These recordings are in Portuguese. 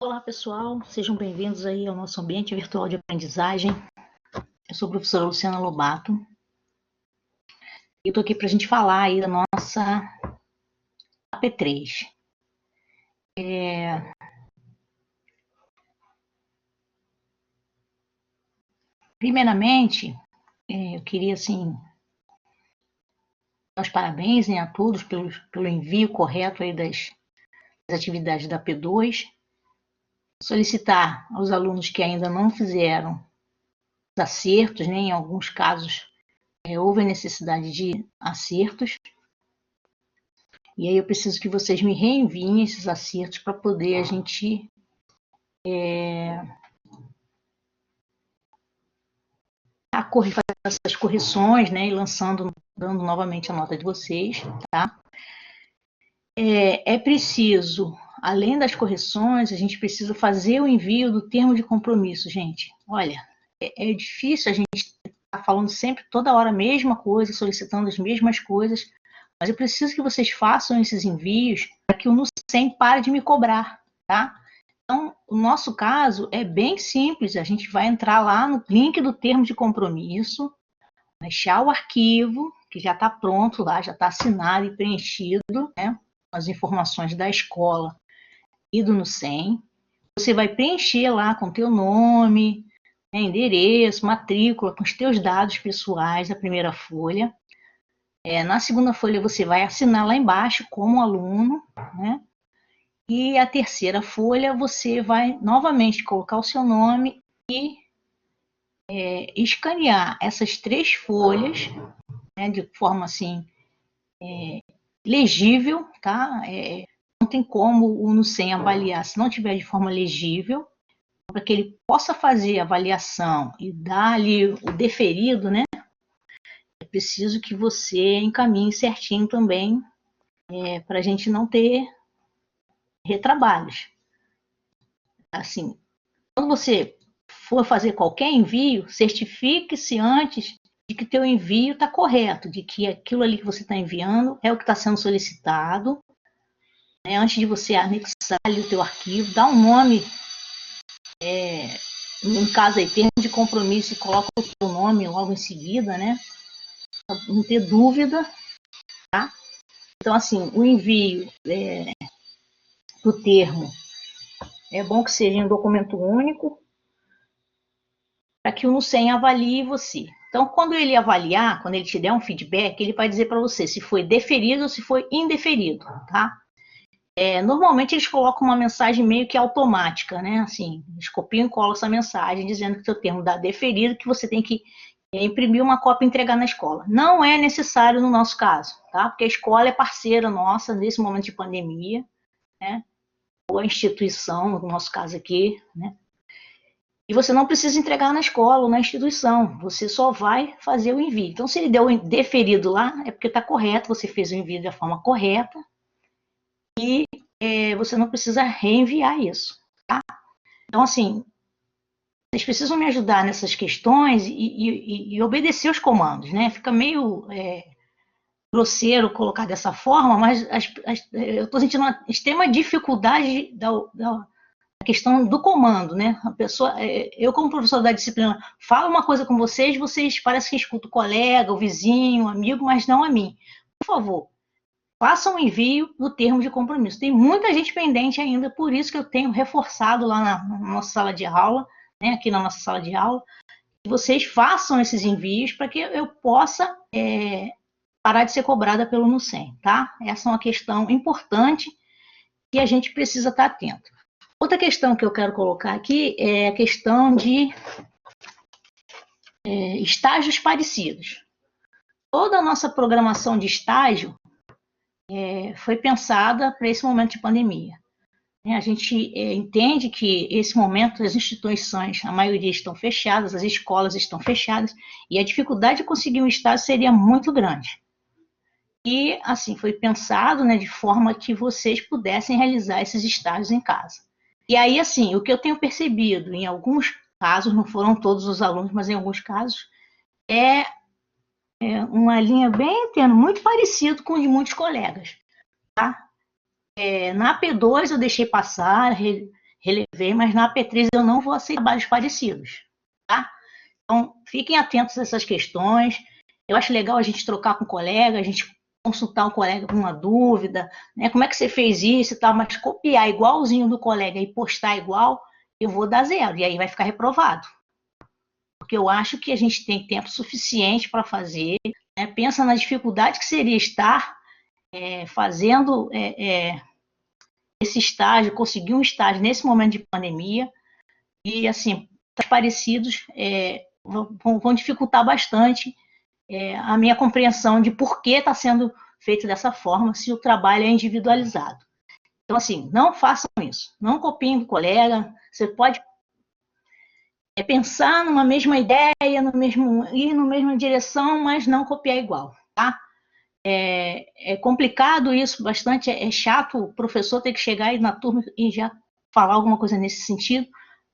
Olá, pessoal, sejam bem-vindos aí ao nosso ambiente virtual de aprendizagem. Eu sou a professora Luciana Lobato e estou aqui para a gente falar aí da nossa AP3. Primeiramente, eu queria, assim, dar os parabéns, né, a todos pelo envio correto aí das atividades da AP2. Solicitar aos alunos que ainda não fizeram os acertos, né, em alguns casos houve a necessidade de acertos. E aí eu preciso que vocês me reenviem esses acertos para poder a gente fazer essas correções, né, e dando novamente a nota de vocês, tá? É preciso, além das correções, a gente precisa fazer o envio do termo de compromisso, gente. Olha, é difícil a gente estar falando sempre, toda hora, a mesma coisa, solicitando as mesmas coisas, mas eu preciso que vocês façam esses envios para que o Nucem pare de me cobrar, tá? Então, o nosso caso é bem simples, a gente vai entrar lá no link do termo de compromisso, baixar o arquivo, que já está pronto lá, já está assinado e preenchido, né, as informações da escola e do Nucem. Você vai preencher lá com teu nome, né, endereço, matrícula, com os teus dados pessoais, a primeira folha. Na segunda folha você vai assinar lá embaixo como aluno, né? E a terceira folha você vai novamente colocar o seu nome e escanear essas 3 folhas, né, de forma assim legível, tá? Não tem como o Nucem avaliar se não tiver de forma legível, para que ele possa fazer a avaliação e dar ali o deferido, né? É preciso que você encaminhe certinho também, para a gente não ter retrabalhos. Assim, quando você for fazer qualquer envio, certifique-se antes de que teu envio está correto, de que aquilo ali que você está enviando é o que está sendo solicitado, né? Antes de você anexar ali o teu arquivo, dá um nome, no caso aí, termo de compromisso, e coloca o teu nome logo em seguida, né? Para não ter dúvida, tá? Então, assim, o envio do termo é bom que seja em um documento único, para que o Nucem avalie você. Então, quando ele avaliar, quando ele te der um feedback, ele vai dizer para você se foi deferido ou se foi indeferido, tá? Normalmente eles colocam uma mensagem meio que automática, né? Assim, eles copiam e colam essa mensagem dizendo que o seu termo está deferido, que você tem que imprimir uma cópia e entregar na escola. Não é necessário no nosso caso, tá? Porque a escola é parceira nossa nesse momento de pandemia, né? Ou a instituição, no nosso caso aqui, né? E você não precisa entregar na escola ou na instituição, você só vai fazer o envio. Então, se ele deu deferido lá, é porque está correto, você fez o envio da forma correta e você não precisa reenviar isso, tá? Então, assim, vocês precisam me ajudar nessas questões e obedecer os comandos, né? Fica meio grosseiro colocar dessa forma, mas eu estou sentindo uma extrema dificuldade da questão do comando, né? A pessoa, eu como professor da disciplina, falo uma coisa com vocês, vocês parecem que escutam o colega, o vizinho, o amigo, mas não a mim. Por favor, façam o envio do termo de compromisso. Tem muita gente pendente ainda, por isso que eu tenho reforçado lá na nossa sala de aula, né, aqui na nossa sala de aula, que vocês façam esses envios para que eu possa parar de ser cobrada pelo Nucem, tá? Essa é uma questão importante que a gente precisa estar atento. Outra questão que eu quero colocar aqui é a questão de estágios parecidos. Toda a nossa programação de estágio foi pensada para esse momento de pandemia. A gente entende que esse momento as instituições, a maioria estão fechadas, as escolas estão fechadas, e a dificuldade de conseguir um estágio seria muito grande. E, assim, foi pensado, né, de forma que vocês pudessem realizar esses estágios em casa. E aí, assim, o que eu tenho percebido, em alguns casos, não foram todos os alunos, mas em alguns casos, é uma linha bem tênue, muito parecido com o de muitos colegas, tá? Na P2 eu deixei passar, relevei, mas na AP3 eu não vou aceitar trabalhos parecidos, tá? Então, fiquem atentos a essas questões. Eu acho legal a gente trocar com o colega, a gente consultar o colega com uma dúvida, né? Como é que você fez isso e tal, mas copiar igualzinho do colega e postar igual, eu vou dar 0, e aí vai ficar reprovado. Porque eu acho que a gente tem tempo suficiente para fazer, né? Pensa na dificuldade que seria estar fazendo esse estágio, conseguir um estágio nesse momento de pandemia, e assim, parecidos vão dificultar bastante a minha compreensão de por que está sendo feito dessa forma, se o trabalho é individualizado. Então, assim, não façam isso, não copiem do colega, você pode pensar numa mesma ideia, ir na mesma direção, mas não copiar igual, tá? É complicado isso, bastante, é chato o professor ter que chegar aí na turma e já falar alguma coisa nesse sentido,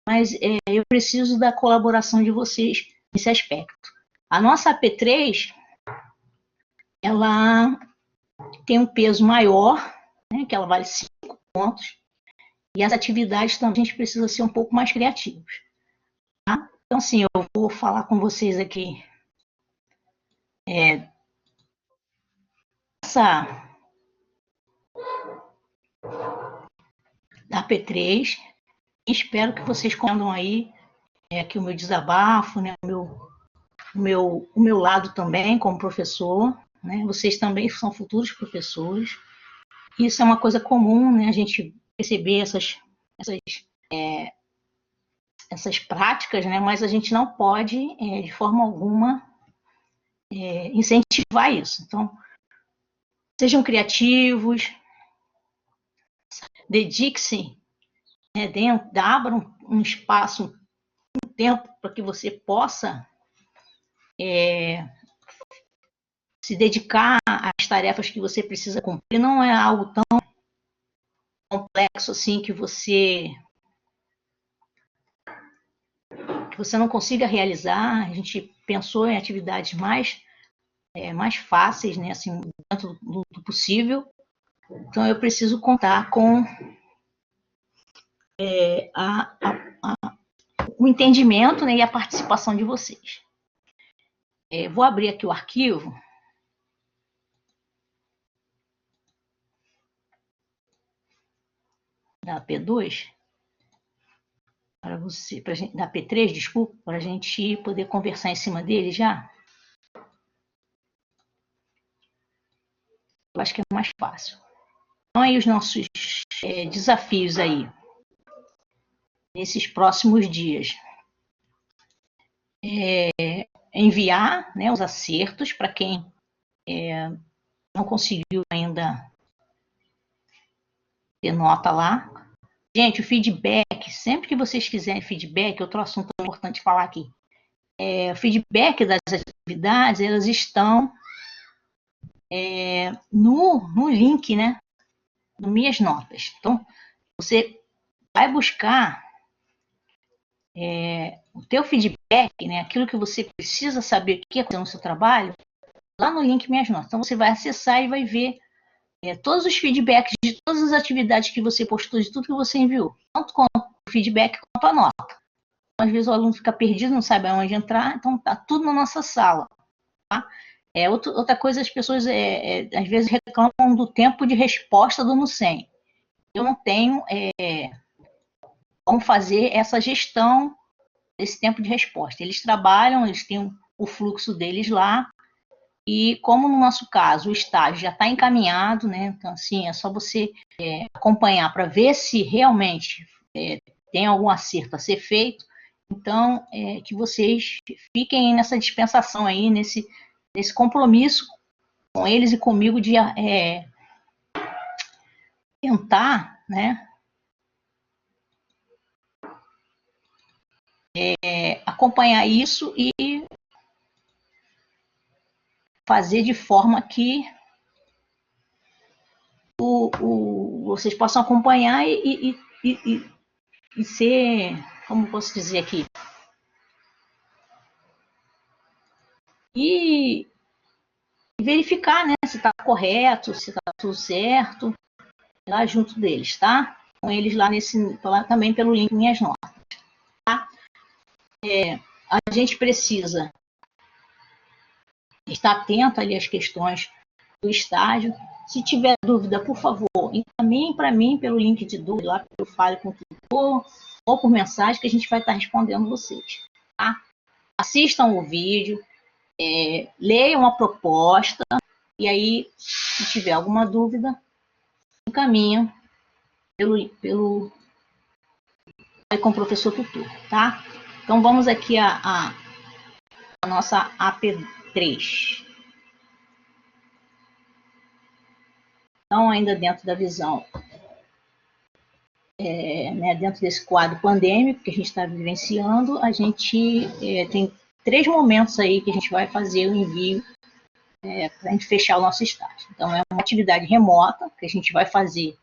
mas eu preciso da colaboração de vocês nesse aspecto. A nossa AP3, ela tem um peso maior, né, que ela vale 5 pontos, e as atividades também a gente precisa ser um pouco mais criativos. Tá? Então, assim, eu vou falar com vocês aqui da AP3, e espero que vocês compreendam aí aqui o meu desabafo, né, o meu lado também como professor, né? Vocês também são futuros professores. Isso é uma coisa comum, né? A gente perceber essas práticas, né? Mas a gente não pode, de forma alguma, incentivar isso. Então, sejam criativos, dediquem-se, abram um espaço, um tempo para que você possa se dedicar às tarefas que você precisa cumprir. Não é algo tão complexo assim que você não consiga realizar. A gente pensou em atividades mais fáceis, né, assim, dentro do possível. Então eu preciso contar com o entendimento, né, e a participação de vocês. Vou abrir aqui o arquivo. Da P2, da P3, desculpa, para a gente poder conversar em cima dele já. Eu acho que é mais fácil. Então, aí os nossos desafios aí, nesses próximos dias. Enviar, né, os acertos para quem não conseguiu ainda ter nota lá. Gente, o feedback, sempre que vocês quiserem feedback, outro assunto importante falar aqui. O feedback das atividades, elas estão no link, né? No Minhas Notas. Então, você vai buscar o teu feedback, né? Aquilo que você precisa saber o que aconteceu no seu trabalho, lá no link Minhas Notas. Então, você vai acessar e vai ver todos os feedbacks de todas as atividades que você postou, de tudo que você enviou. Tanto com o feedback quanto a nota. Às vezes o aluno fica perdido, não sabe aonde entrar, então tá tudo na nossa sala. Tá? Outra coisa, as pessoas às vezes reclamam do tempo de resposta do Nucem. Eu não tenho como fazer essa gestão desse tempo de resposta. Eles trabalham, eles têm o fluxo deles lá, e como no nosso caso o estágio já está encaminhado, né? Então, assim, é só você acompanhar para ver se realmente tem algum acerto a ser feito. Então, que vocês fiquem nessa dispensação aí, nesse compromisso com eles e comigo de tentar, né, acompanhar isso e fazer de forma que vocês possam acompanhar e ser, como posso dizer aqui, e verificar, né, se está correto, se está tudo certo, lá junto deles, tá? com eles lá, lá também pelo link Minhas Notas. Tá? A gente precisa estar atento ali às questões do estágio. Se tiver dúvida, por favor, encaminhe para mim pelo link de dúvida, lá pelo Fale com o Tutor, ou por mensagem, que a gente vai estar respondendo vocês. Tá? Assistam o vídeo, leiam a proposta, e aí, se tiver alguma dúvida, encaminha pelo com o professor tutor, tá? Então, vamos aqui a nossa AP3. Então, ainda dentro da visão, né, dentro desse quadro pandêmico que a gente está vivenciando, a gente tem 3 momentos aí que a gente vai fazer o envio para a gente fechar o nosso estágio. Então, é uma atividade remota que a gente vai fazer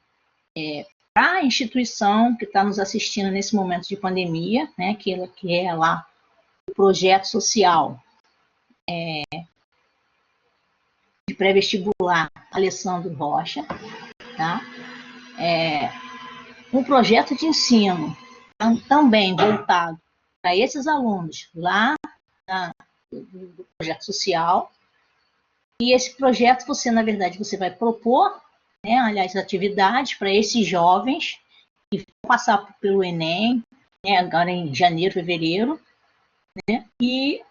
para a instituição que está nos assistindo nesse momento de pandemia, né, que é lá o projeto social de pré-vestibular Alessandro Rocha, tá? Um projeto de ensino também voltado para esses alunos lá do projeto social. E esse projeto na verdade, você vai propor, né, aliás, atividades para esses jovens que vão passar pelo Enem, né, agora em janeiro, fevereiro, né, e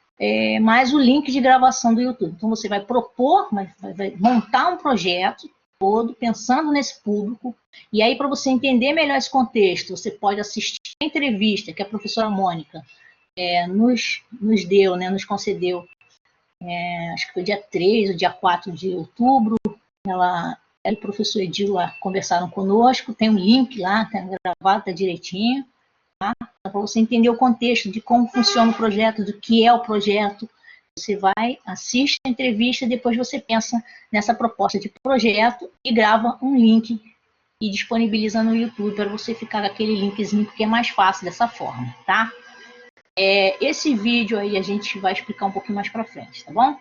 mais o link de gravação do YouTube. Então, você vai propor, vai montar um projeto todo, pensando nesse público, e aí, para você entender melhor esse contexto, você pode assistir a entrevista que a professora Mônica nos deu, né, nos concedeu, acho que foi dia 3 ou dia 4 de outubro, ela e o professor Edil lá conversaram conosco, tem um link lá, tá gravado, tá direitinho, tá? Para você entender o contexto de como funciona o projeto, do que é o projeto. Você vai, assiste a entrevista, depois você pensa nessa proposta de projeto e grava um link e disponibiliza no YouTube para você ficar com aquele linkzinho, porque é mais fácil dessa forma, tá? Esse vídeo aí a gente vai explicar um pouquinho mais para frente, tá bom?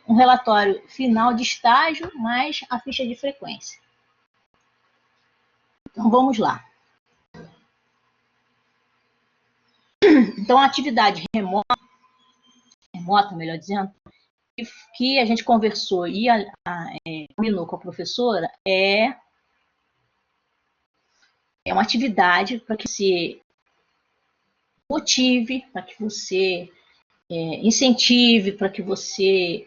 Um relatório final de estágio, mais a ficha de frequência. Então, vamos lá. Então, a atividade remota, melhor dizendo, que a gente conversou e combinou com a professora, é uma atividade para que você motive, para que você incentive, para que você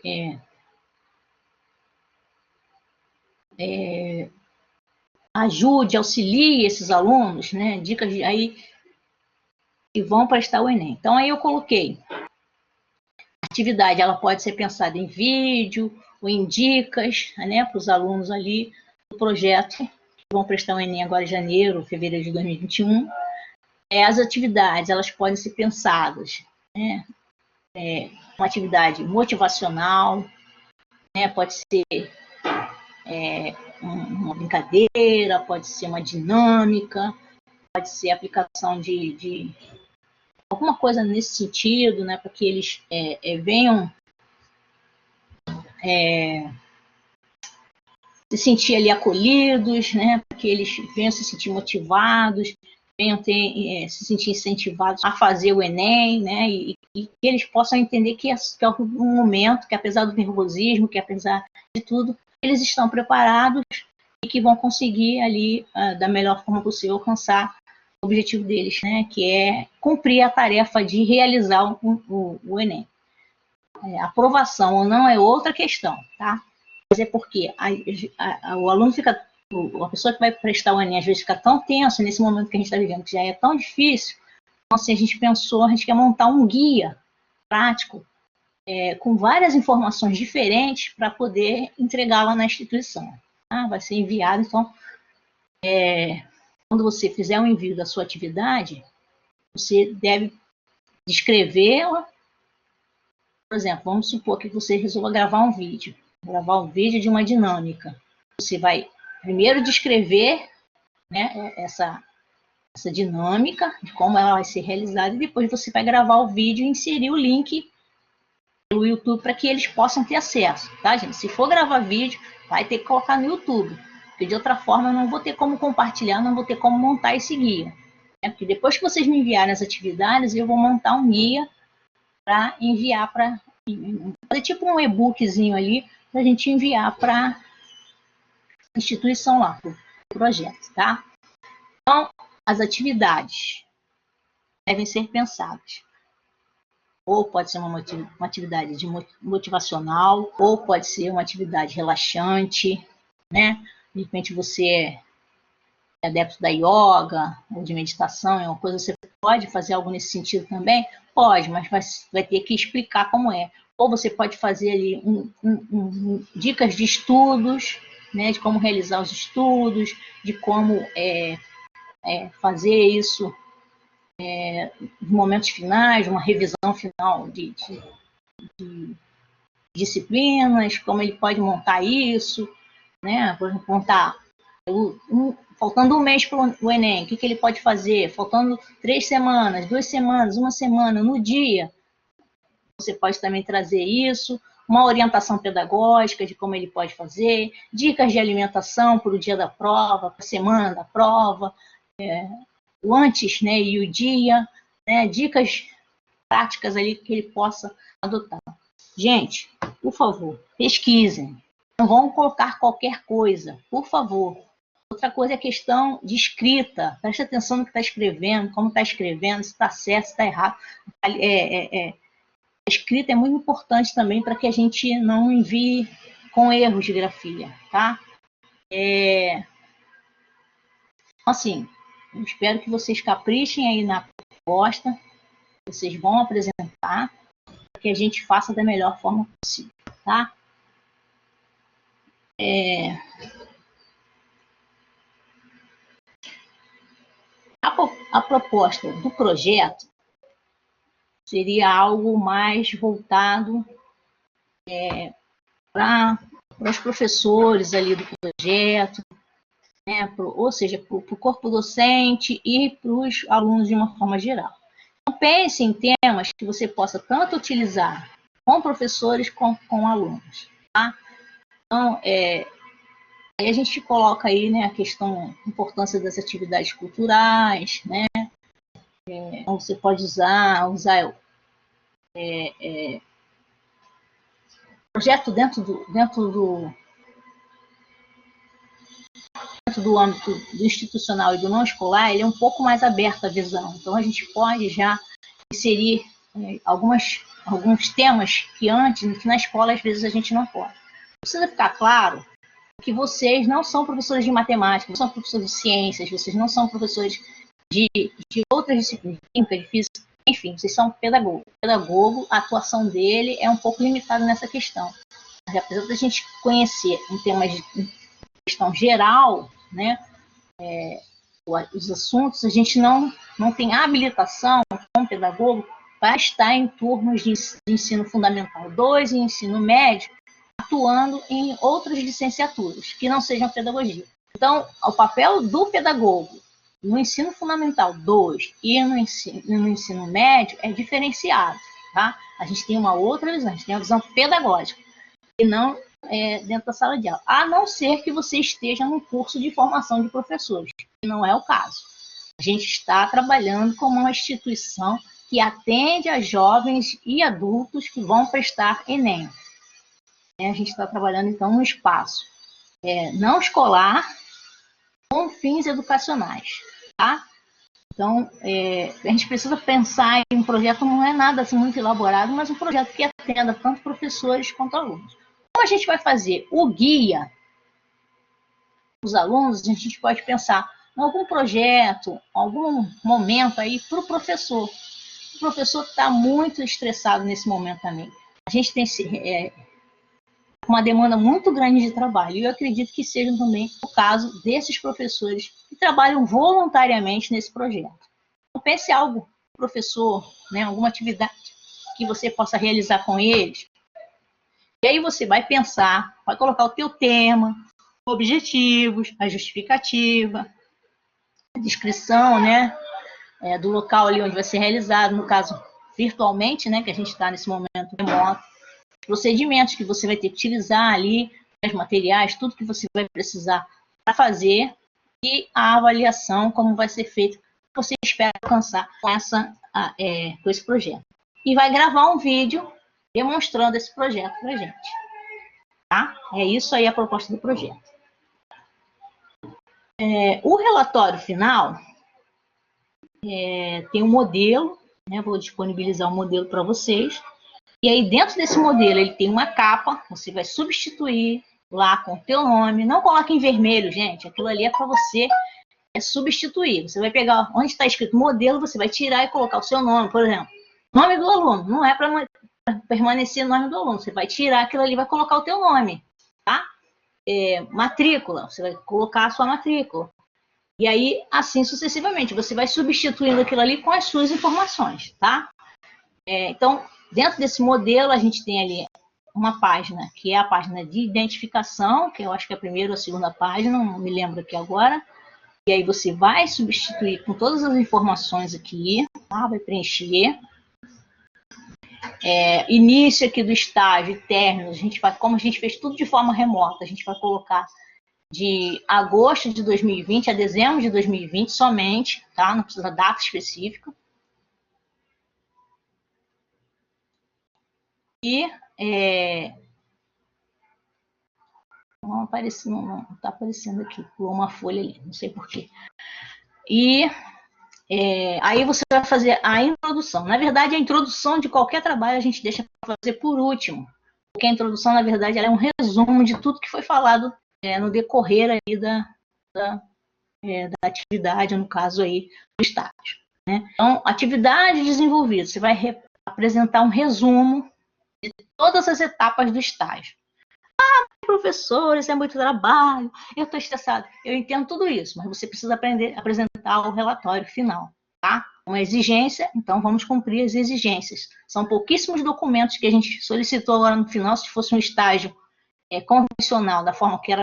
ajude, auxilie esses alunos, né? Dicas aí que vão prestar o Enem. Então, aí eu coloquei. A atividade, ela pode ser pensada em vídeo ou em dicas, né, para os alunos ali do projeto que vão prestar o Enem agora em janeiro, fevereiro de 2021. As atividades, elas podem ser pensadas, né, uma atividade motivacional, né, pode ser uma brincadeira, pode ser uma dinâmica, pode ser aplicação de alguma coisa nesse sentido, né, para que eles venham se sentir ali acolhidos, né, para que eles venham se sentir motivados, venham se sentir incentivados a fazer o Enem, né, e que eles possam entender que é um momento que, apesar do nervosismo, que apesar de tudo, eles estão preparados e que vão conseguir ali, da melhor forma possível, alcançar o objetivo deles, né, que é cumprir a tarefa de realizar o Enem. Aprovação ou não é outra questão, tá? Mas é porque o aluno fica, a pessoa que vai prestar o Enem, às vezes fica tão tenso nesse momento que a gente está vivendo, que já é tão difícil. Então, assim, a gente quer montar um guia prático com várias informações diferentes para poder entregar lá na instituição. Tá? Vai ser enviado, então, quando você fizer o envio da sua atividade, você deve descrevê-la. Por exemplo, vamos supor que você resolva gravar um vídeo de uma dinâmica. Você vai primeiro descrever, né, essa dinâmica, de como ela vai ser realizada, e depois você vai gravar o vídeo e inserir o link no YouTube para que eles possam ter acesso, tá, gente? Se for gravar vídeo, vai ter que colocar no YouTube. Porque de outra forma eu não vou ter como compartilhar, não vou ter como montar esse guia. Né? Porque depois que vocês me enviarem as atividades, eu vou montar um guia para enviar para... fazer tipo um e-bookzinho ali para a gente enviar para a instituição lá, para o projeto, tá? Então, as atividades devem ser pensadas. Ou pode ser uma atividade motivacional, ou pode ser uma atividade relaxante, né? De repente você é adepto da yoga ou de meditação, é uma coisa, você pode fazer algo nesse sentido também? Pode, mas vai ter que explicar como é. Ou você pode fazer ali dicas de estudos, né? De como realizar os estudos, de como fazer isso nos momentos finais, uma revisão final de disciplinas, como ele pode montar isso, né? Por exemplo, montar faltando um mês para o Enem, o que ele pode fazer? Faltando 3 semanas, 2 semanas, 1 semana, no dia, você pode também trazer isso, uma orientação pedagógica de como ele pode fazer, dicas de alimentação para o dia da prova, para a semana da prova, o antes, né, e o dia, né, dicas práticas ali que ele possa adotar. Gente, por favor, pesquisem. Não vão colocar qualquer coisa, por favor. Outra coisa é a questão de escrita. Preste atenção no que está escrevendo, como está escrevendo, se está certo, se está errado. A escrita é muito importante também para que a gente não envie com erros de grafia, tá? Assim, eu espero que vocês caprichem aí na proposta, vocês vão apresentar, para que a gente faça da melhor forma possível, tá? A proposta do projeto seria algo mais voltado para os professores ali do projeto, né? Ou seja, para o corpo docente e para os alunos de uma forma geral. Então, pense em temas que você possa tanto utilizar com professores como com alunos, tá? Então, aí a gente coloca aí, né, a questão, a importância das atividades culturais, né? Então você pode usar projeto dentro do âmbito do institucional e do não escolar, ele é um pouco mais aberto à visão. Então a gente pode já inserir alguns temas que antes, que na escola às vezes a gente não pode. Precisa ficar claro que vocês não são professores de matemática, não são professores de ciências, vocês não são professores de outras disciplinas, de química, de física, enfim, vocês são pedagogos. O pedagogo, a atuação dele é um pouco limitada nessa questão. Mas, apesar da gente conhecer em temas de questão geral, né, os assuntos, a gente não tem habilitação como pedagogo para estar em turnos de ensino fundamental 2 e ensino médio, atuando em outras licenciaturas que não sejam pedagogia. Então, o papel do pedagogo no ensino fundamental 2 e no ensino médio é diferenciado, tá? A gente tem uma outra visão, a gente tem a visão pedagógica, e não dentro da sala de aula, a não ser que você esteja num curso de formação de professores, que não é o caso. A gente está trabalhando como uma instituição que atende a jovens e adultos que vão prestar Enem. A gente está trabalhando, então, no espaço não escolar com fins educacionais, tá? Então, a gente precisa pensar em um projeto, não é nada assim muito elaborado, mas um projeto que atenda tanto professores quanto alunos. Como a gente vai fazer o guia os alunos? A gente pode pensar em algum projeto, algum momento aí para o professor. O professor está muito estressado nesse momento também. A gente tem uma demanda muito grande de trabalho, e eu acredito que seja também o caso desses professores que trabalham voluntariamente nesse projeto. Então, pense algo, professor, né, alguma atividade que você possa realizar com eles, e aí você vai pensar, vai colocar o teu tema, objetivos, a justificativa, a descrição, né, do local ali onde vai ser realizado, no caso virtualmente, né, que a gente está nesse momento remoto, procedimentos que você vai ter que utilizar ali, os materiais, tudo que você vai precisar para fazer e a avaliação, como vai ser feita, você espera alcançar com esse projeto. E vai gravar um vídeo demonstrando esse projeto para a gente. Tá? É isso aí a proposta do projeto. O relatório final tem um modelo, né? Vou disponibilizar um modelo para vocês. E aí dentro desse modelo ele tem uma capa, você vai substituir lá com o teu nome. Não coloque em vermelho, gente. Aquilo ali é para você substituir. Você vai pegar onde está escrito modelo, você vai tirar e colocar o seu nome, por exemplo. Nome do aluno, não é para permanecer o nome do aluno. Você vai tirar aquilo ali e vai colocar o teu nome, tá? Matrícula, você vai colocar a sua matrícula. E aí, assim sucessivamente, você vai substituindo aquilo ali com as suas informações, tá? Então, dentro desse modelo, a gente tem ali uma página, que é a página de identificação, que eu acho que é a primeira ou a segunda página, não me lembro aqui agora. E aí você vai substituir com todas as informações aqui, tá? Vai preencher. Início aqui do estágio, término, como a gente fez tudo de forma remota, a gente vai colocar de agosto de 2020 a dezembro de 2020 somente, tá? Não precisa data específica. E não está aparecendo aqui, pulou uma folha ali, não sei porquê. E aí você vai fazer a introdução. Na verdade, a introdução de qualquer trabalho a gente deixa para fazer por último, porque a introdução, na verdade, ela é um resumo de tudo que foi falado no decorrer aí da atividade, no caso aí do estágio. Né? Então, atividade desenvolvida, você vai apresentar um resumo de todas as etapas do estágio. Professor, isso é muito trabalho, eu estou estressado. Eu entendo tudo isso, mas você precisa apresentar o relatório final, tá? Uma exigência, então vamos cumprir as exigências. São pouquíssimos documentos que a gente solicitou agora no final, se fosse um estágio convencional, da forma que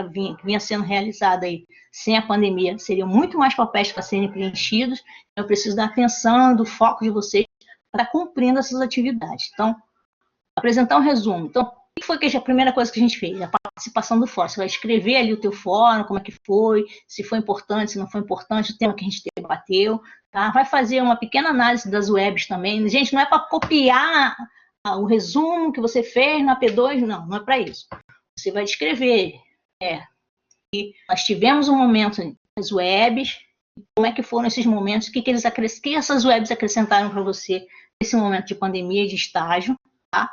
vinha sendo realizada aí, sem a pandemia, seriam muito mais papéis para serem preenchidos. Eu preciso da atenção, do foco de vocês para cumprindo essas atividades. Então, apresentar um resumo. Então, o que foi a primeira coisa que a gente fez? A participação do fórum. Você vai escrever ali o teu fórum, como é que foi, se foi importante, se não foi importante, o tema que a gente debateu. Tá? Vai fazer uma pequena análise das webs também. Gente, não é para copiar o resumo que você fez na P2, não é para isso. Você vai escrever. E nós tivemos um momento nas webs, como é que foram esses momentos, o que essas webs acrescentaram para você nesse momento de pandemia e de estágio, tá?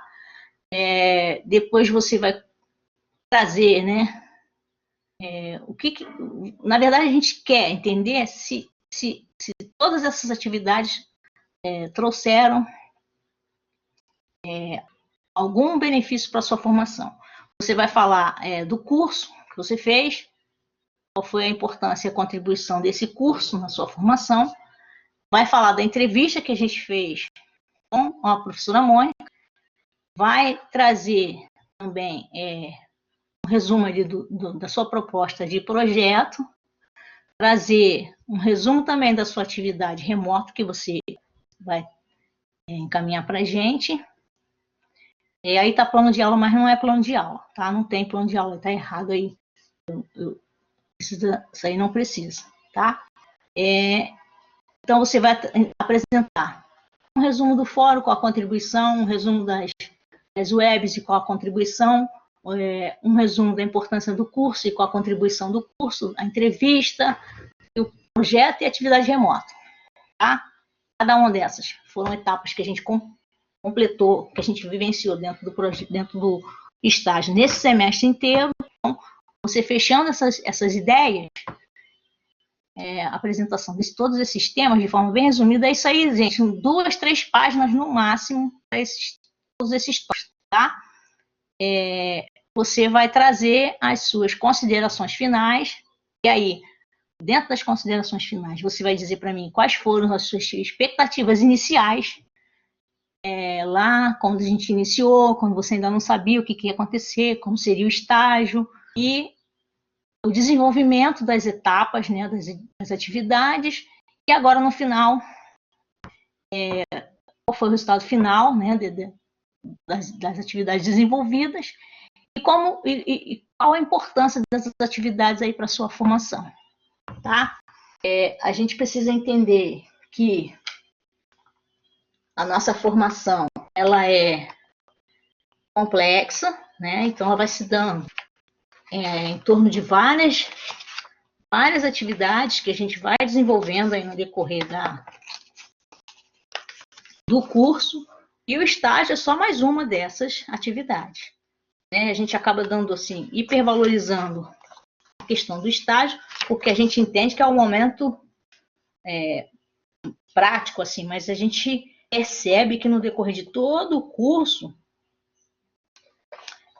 Depois você vai trazer, né? Na verdade, a gente quer entender se todas essas atividades trouxeram algum benefício para a sua formação. Você vai falar do curso que você fez, qual foi a importância e a contribuição desse curso na sua formação. Vai falar da entrevista que a gente fez com a professora Mônica. Vai trazer também um resumo ali da sua proposta de projeto, trazer um resumo também da sua atividade remota que você vai encaminhar para a gente. Aí está plano de aula, mas não é plano de aula, tá? Não tem plano de aula, está errado aí. Isso aí não precisa, tá? Então você vai apresentar um resumo do fórum com a contribuição, um resumo das webs e com a contribuição, um resumo da importância do curso e com a contribuição do curso, a entrevista, o projeto e a atividade remota. Tá? Cada uma dessas foram etapas que a gente completou, que a gente vivenciou dentro do estágio nesse semestre inteiro. Então, você fechando essas ideias, a apresentação de todos esses temas de forma bem resumida, é isso aí, gente, 2, 3 páginas no máximo para todos esses tópicos, tá? Você vai trazer as suas considerações finais, e aí, dentro das considerações finais, você vai dizer para mim quais foram as suas expectativas iniciais, lá quando a gente iniciou, quando você ainda não sabia o que ia acontecer, como seria o estágio, e o desenvolvimento das etapas, né, das atividades, e agora no final, qual foi o resultado final, né, das atividades desenvolvidas, e qual qual a importância dessas atividades aí para a sua formação, tá? A gente precisa entender que a nossa formação, ela é complexa, né? Então, ela vai se dando em torno de várias atividades que a gente vai desenvolvendo aí no decorrer do curso, e o estágio é só mais uma dessas atividades. Né? A gente acaba dando assim, hipervalorizando a questão do estágio, porque a gente entende que é um momento prático, assim, mas a gente percebe que no decorrer de todo o curso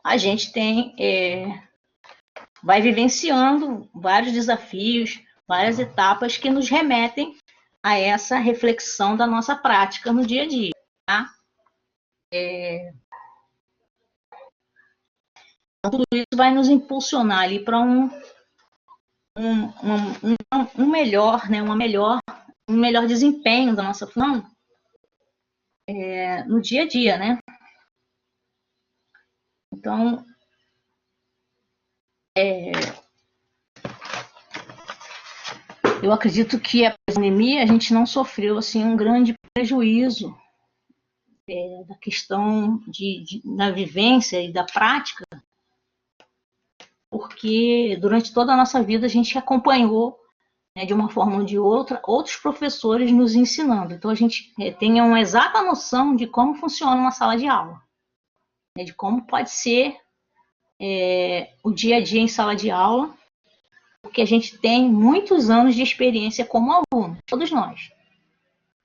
a gente vai vivenciando vários desafios, várias etapas que nos remetem a essa reflexão da nossa prática no dia a dia. Tá? Tudo isso vai nos impulsionar ali para um melhor, né, um melhor desempenho da nossa função no dia a dia, né? Então, eu acredito que a pandemia a gente não sofreu assim um grande prejuízo da questão da vivência e da prática, porque durante toda a nossa vida a gente acompanhou, né, de uma forma ou de outra, outros professores nos ensinando. Então a gente tem uma exata noção de como funciona uma sala de aula, né, de como pode ser o dia a dia em sala de aula, porque a gente tem muitos anos de experiência como aluno, todos nós.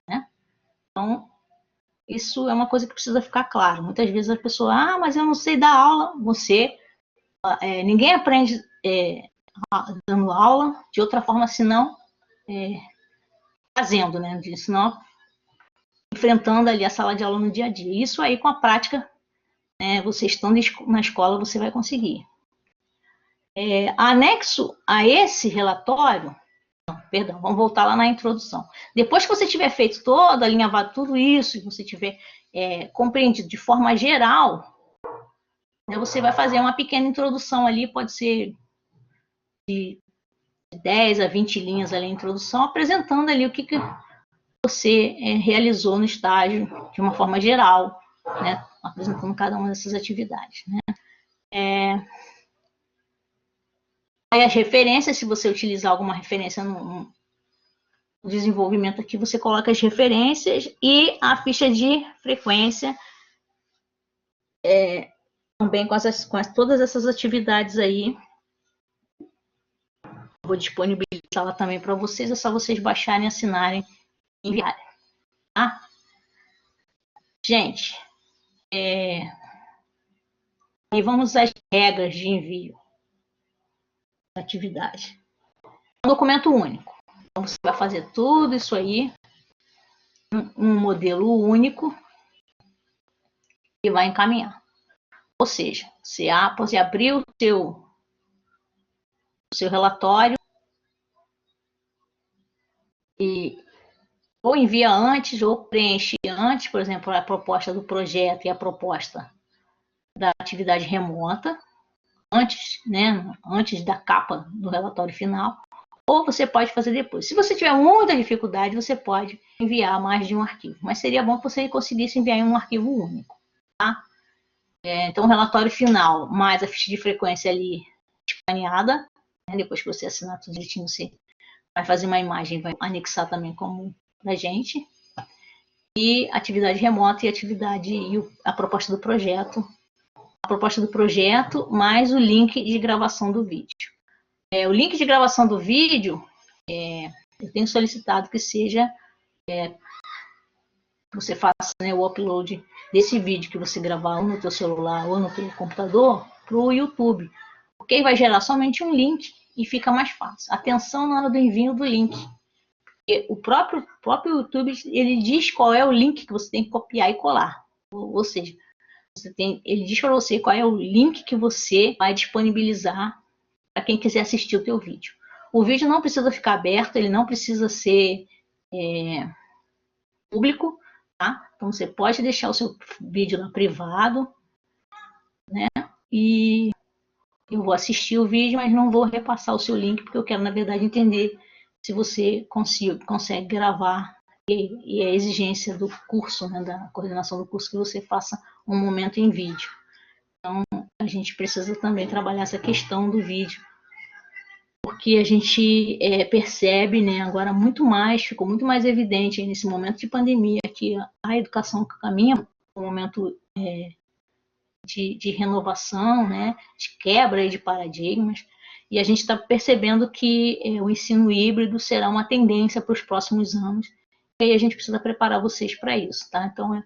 Né? Então, isso é uma coisa que precisa ficar claro. Muitas vezes a pessoa, mas eu não sei dar aula. Ninguém aprende dando aula de outra forma senão fazendo, né? Senão enfrentando ali a sala de aula no dia a dia. Isso aí com a prática, né, você estando na escola, você vai conseguir. Anexo a esse relatório, vamos voltar lá na introdução. Depois que você tiver feito toda, alinhavado tudo isso, e você tiver compreendido de forma geral, né, você vai fazer uma pequena introdução ali, pode ser de 10 a 20 linhas ali, a introdução, apresentando ali o que você realizou no estágio de uma forma geral, né, apresentando cada uma dessas atividades. Né. Aí as referências, se você utilizar alguma referência no desenvolvimento aqui, você coloca as referências e a ficha de frequência também com todas essas atividades aí. Vou disponibilizá-la também para vocês, é só vocês baixarem, assinarem e enviarem. Tá? Gente, e vamos às regras de envio da atividade. É um documento único. Então, você vai fazer tudo isso aí, um modelo único, e vai encaminhar. Ou seja, você abriu o seu relatório e ou envia antes ou preenche antes, por exemplo, a proposta do projeto e a proposta da atividade remota, antes, né, antes da capa do relatório final, ou você pode fazer depois. Se você tiver muita dificuldade, você pode enviar mais de um arquivo, mas seria bom que você conseguisse enviar em um arquivo único. Tá? Então, o relatório final, mais a ficha de frequência ali escaneada, né, depois que você assinar tudo direitinho, você vai fazer uma imagem, vai anexar também como da gente, e atividade remota e a proposta do projeto. A proposta do projeto mais o link de gravação do vídeo. O link de gravação do vídeo, eu tenho solicitado que seja você faça, né, o upload desse vídeo que você gravar ou no teu celular ou no teu computador para o YouTube, porque vai gerar somente um link e fica mais fácil. Atenção na hora do envio do link. Porque o próprio YouTube, ele diz qual é o link que você tem que copiar e colar. Ou seja, ele diz para você qual é o link que você vai disponibilizar para quem quiser assistir o teu vídeo. O vídeo não precisa ficar aberto, ele não precisa ser público, tá? Então você pode deixar o seu vídeo lá privado, né? E eu vou assistir o vídeo, mas não vou repassar o seu link, porque eu quero, na verdade, entender se você consegue gravar e a exigência do curso, né, da coordenação do curso, que você faça um momento em vídeo. Então, a gente precisa também trabalhar essa questão do vídeo, porque a gente percebe, né, agora muito mais, ficou muito mais evidente nesse momento de pandemia, que a educação caminha um momento de renovação, né, de quebra de paradigmas, e a gente está percebendo que o ensino híbrido será uma tendência para os próximos anos, e aí a gente precisa preparar vocês para isso, tá? Então é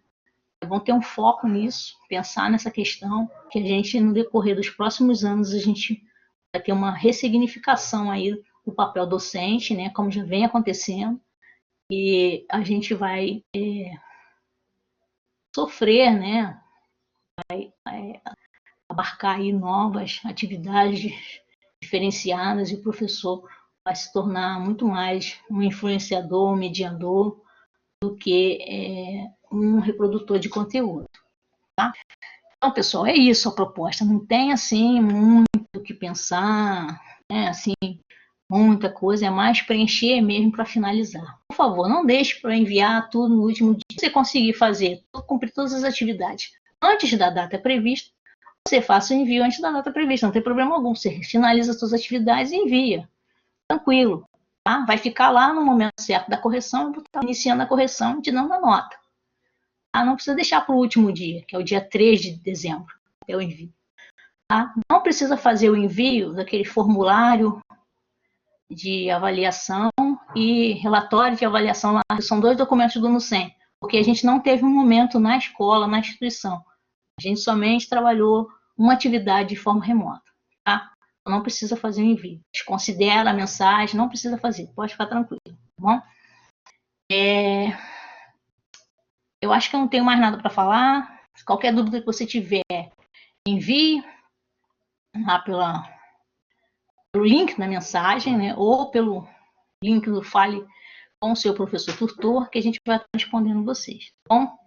bom ter um foco nisso, pensar nessa questão, que a gente, no decorrer dos próximos anos, a gente vai ter uma ressignificação aí do papel docente, né, como já vem acontecendo, e a gente vai sofrer, né, abarcar aí novas atividades diferenciadas, e o professor vai se tornar muito mais um influenciador, um mediador, do que um reprodutor de conteúdo, tá? Então, pessoal, é isso a proposta. Não tem, assim, muito o que pensar, né, assim, muita coisa, é mais preencher mesmo para finalizar. Por favor, não deixe para enviar tudo no último dia. Se você conseguir fazer, cumprir todas as atividades antes da data prevista, você faça o envio antes da data prevista, não tem problema algum. Você finaliza as suas atividades e envia. Tranquilo. Tá? Vai ficar lá no momento certo da correção, eu vou estar iniciando a correção e te dando a nota. Tá? Não precisa deixar para o último dia, que é o dia 3 de dezembro, até o envio. Tá? Não precisa fazer o envio daquele formulário de avaliação e relatório de avaliação, são 2 documentos do NUCEM, porque a gente não teve um momento na escola, na instituição. A gente somente trabalhou uma atividade de forma remota. Tá? Não precisa fazer o envio. Desconsidera a mensagem, não precisa fazer, pode ficar tranquilo. Tá bom? Eu acho que eu não tenho mais nada para falar. Qualquer dúvida que você tiver, envie lá pelo link na mensagem, né? Ou pelo link do Fale com o seu professor tutor, que a gente vai estar respondendo vocês. Tá bom?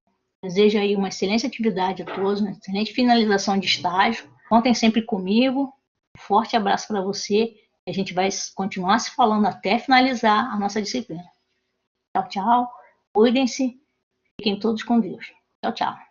Desejo aí uma excelente atividade a todos, uma excelente finalização de estágio. Contem sempre comigo. Um forte abraço para você. A gente vai continuar se falando até finalizar a nossa disciplina. Tchau, tchau. Cuidem-se. Fiquem todos com Deus. Tchau, tchau.